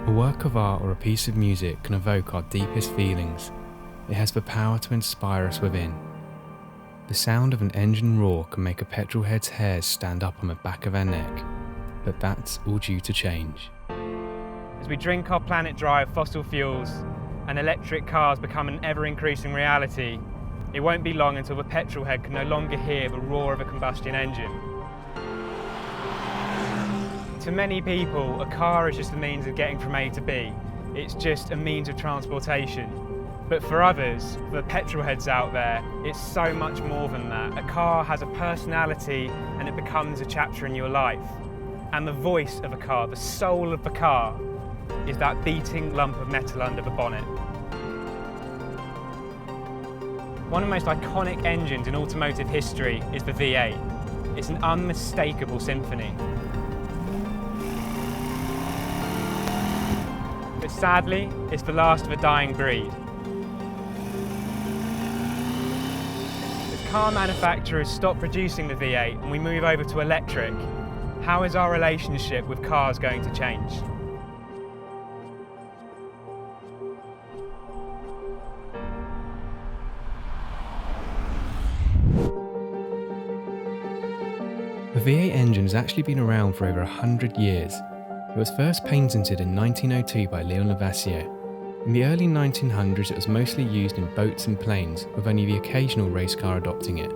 A work of art or a piece of music can evoke our deepest feelings. It has the power to inspire us within. The sound of an engine roar can make a petrolhead's hairs stand up on the back of their neck, but that's all due to change. As we drink our planet dry of fossil fuels and electric cars become an ever-increasing reality, it won't be long until the petrolhead can no longer hear the roar of a combustion engine. To many people, a car is just a means of getting from A to B. It's just a means of transportation. But for others, for the petrolheads out there, it's so much more than that. A car has a personality and it becomes a chapter in your life. And the voice of a car, the soul of the car, is that beating lump of metal under the bonnet. One of the most iconic engines in automotive history is the V8. It's an unmistakable symphony. But sadly, it's the last of a dying breed. As car manufacturers stop producing the V8 and we move over to electric, how is our relationship with cars going to change? The V8 engine has actually been around for over 100 years. It was first patented in 1902 by Leon Lavoisier. In the early 1900s it was mostly used in boats and planes, with only the occasional race car adopting it.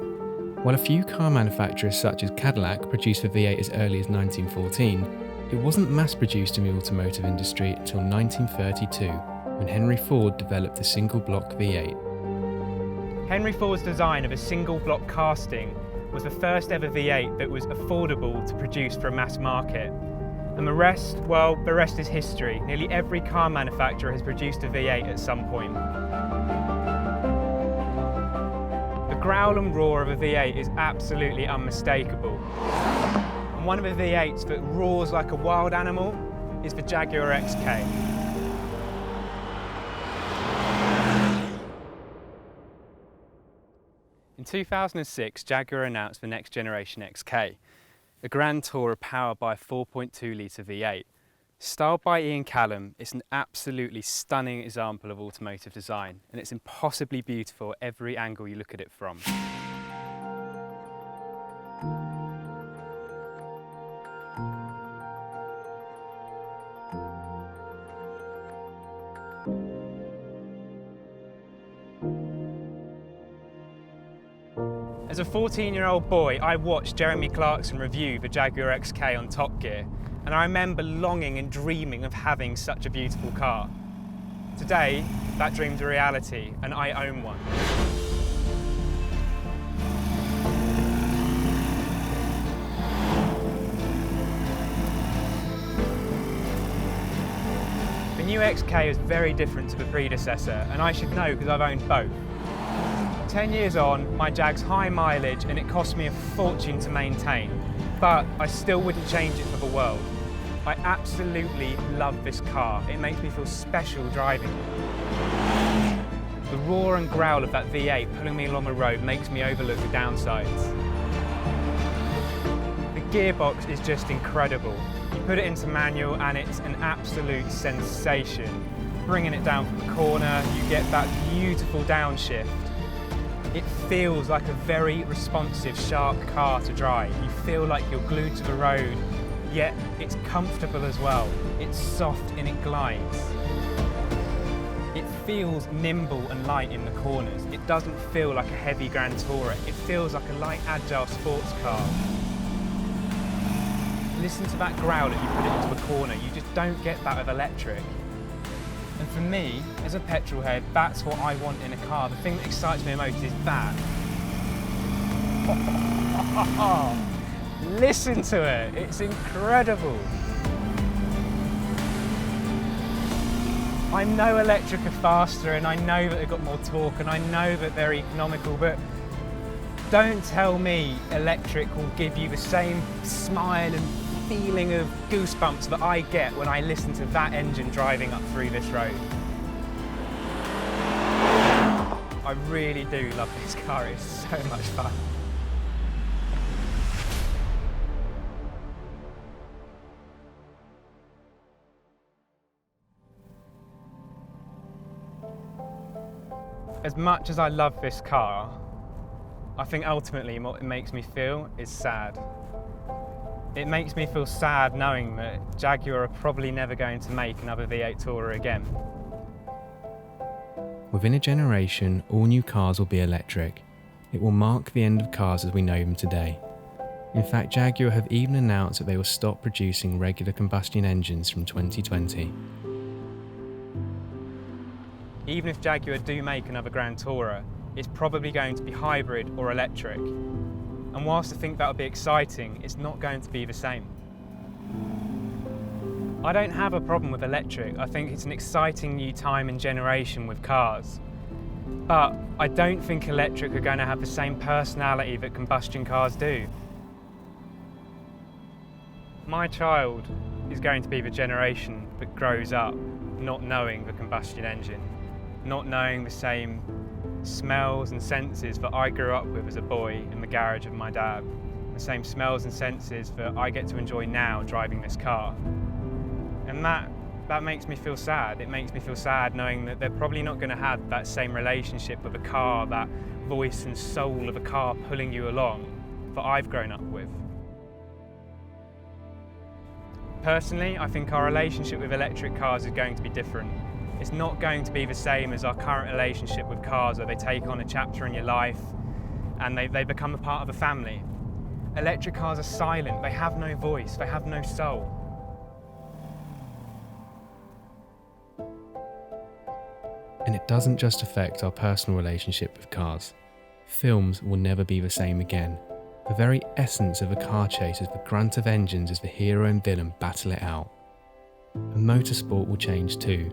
While a few car manufacturers such as Cadillac produced the V8 as early as 1914, it wasn't mass-produced in the automotive industry until 1932, when Henry Ford developed the single-block V8. Henry Ford's design of a single-block casting was the first ever V8 that was affordable to produce for a mass market. And the rest, well, the rest is history. Nearly every car manufacturer has produced a V8 at some point. The growl and roar of a V8 is absolutely unmistakable. And one of the V8s that roars like a wild animal is the Jaguar XK. In 2006, Jaguar announced the next generation XK, a Grand Tourer powered by a 4.2 litre V8. Styled by Ian Callum, it's an absolutely stunning example of automotive design, and it's impossibly beautiful every angle you look at it from. As a 14-year-old boy, I watched Jeremy Clarkson review the Jaguar XK on Top Gear, and I remember longing and dreaming of having such a beautiful car. Today, that dream's a reality, and I own one. The new XK is very different to the predecessor, and I should know because I've owned both. 10 years on, my Jag's high mileage and it cost me a fortune to maintain, but I still wouldn't change it for the world. I absolutely love this car. It makes me feel special driving it. The roar and growl of that V8 pulling me along the road makes me overlook the downsides. The gearbox is just incredible. You put it into manual and it's an absolute sensation. Bringing it down from the corner, you get that beautiful downshift. It feels like a very responsive, sharp car to drive. You feel like you're glued to the road, yet it's comfortable as well. It's soft and it glides. It feels nimble and light in the corners. It doesn't feel like a heavy Grand Tourer. It feels like a light, agile sports car. Listen to that growl as you put it into a corner. You just don't get that with electric. And for me, as a petrolhead, that's what I want in a car. The thing that excites me the most is that. Listen to it, it's incredible. I know electric are faster and I know that they've got more torque and I know that they're economical, but don't tell me electric will give you the same smile and feeling of goosebumps that I get when I listen to that engine driving up through this road. I really do love this car, it's so much fun. As much as I love this car, I think ultimately what it makes me feel is sad. It makes me feel sad knowing that Jaguar are probably never going to make another V8 Tourer again. Within a generation, all new cars will be electric. It will mark the end of cars as we know them today. In fact, Jaguar have even announced that they will stop producing regular combustion engines from 2020. Even if Jaguar do make another Grand Tourer, it's probably going to be hybrid or electric. And whilst I think that would be exciting, it's not going to be the same. I don't have a problem with electric. I think it's an exciting new time and generation with cars. But I don't think electric are going to have the same personality that combustion cars do. My child is going to be the generation that grows up not knowing the combustion engine, not knowing the same smells and senses that I grew up with as a boy in the garage of my dad, the same smells and senses that I get to enjoy now driving this car. And that makes me feel sad. It makes me feel sad knowing that they're probably not going to have that same relationship with a car, that voice and soul of a car pulling you along that I've grown up with. Personally, I think our relationship with electric cars is going to be different. It's not going to be the same as our current relationship with cars, where they take on a chapter in your life and they become a part of a family. Electric cars are silent, they have no voice, they have no soul. And it doesn't just affect our personal relationship with cars. Films will never be the same again. The very essence of a car chase is the grunt of engines as the hero and villain battle it out. And motorsport will change too.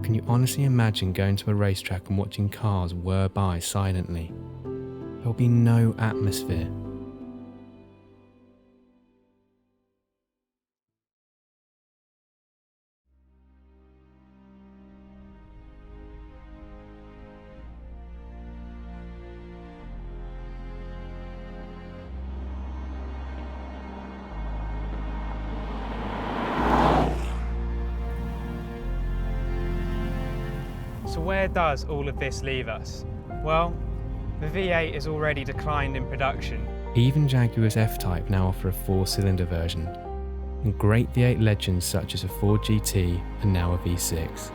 Can you honestly imagine going to a racetrack and watching cars whir by silently? There will be no atmosphere. So where does all of this leave us? Well, the V8 has already declined in production. Even Jaguar's F-Type now offer a 4-cylinder version, and great V8 legends such as a Ford GT and now a V6.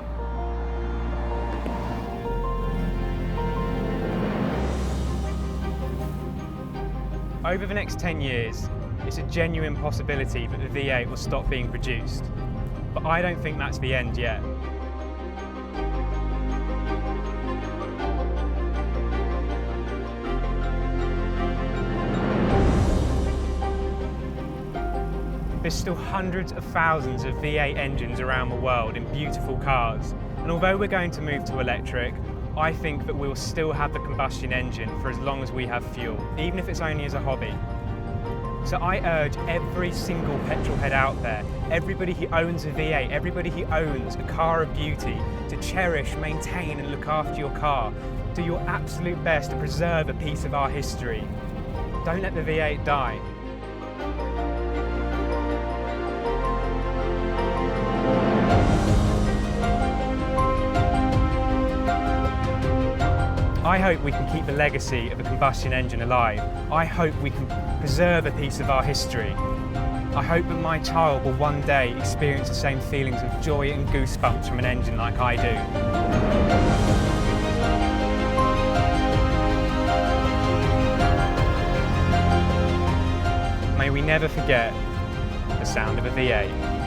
Over the next 10 years, it's a genuine possibility that the V8 will stop being produced. But I don't think that's the end yet. There's still hundreds of thousands of V8 engines around the world in beautiful cars. And although we're going to move to electric, I think that we'll still have the combustion engine for as long as we have fuel, even if it's only as a hobby. So I urge every single petrolhead out there, everybody who owns a V8, everybody who owns a car of beauty, to cherish, maintain and look after your car. Do your absolute best to preserve a piece of our history. Don't let the V8 die. I hope we can keep the legacy of the combustion engine alive. I hope we can preserve a piece of our history. I hope that my child will one day experience the same feelings of joy and goosebumps from an engine like I do. May we never forget the sound of a V8.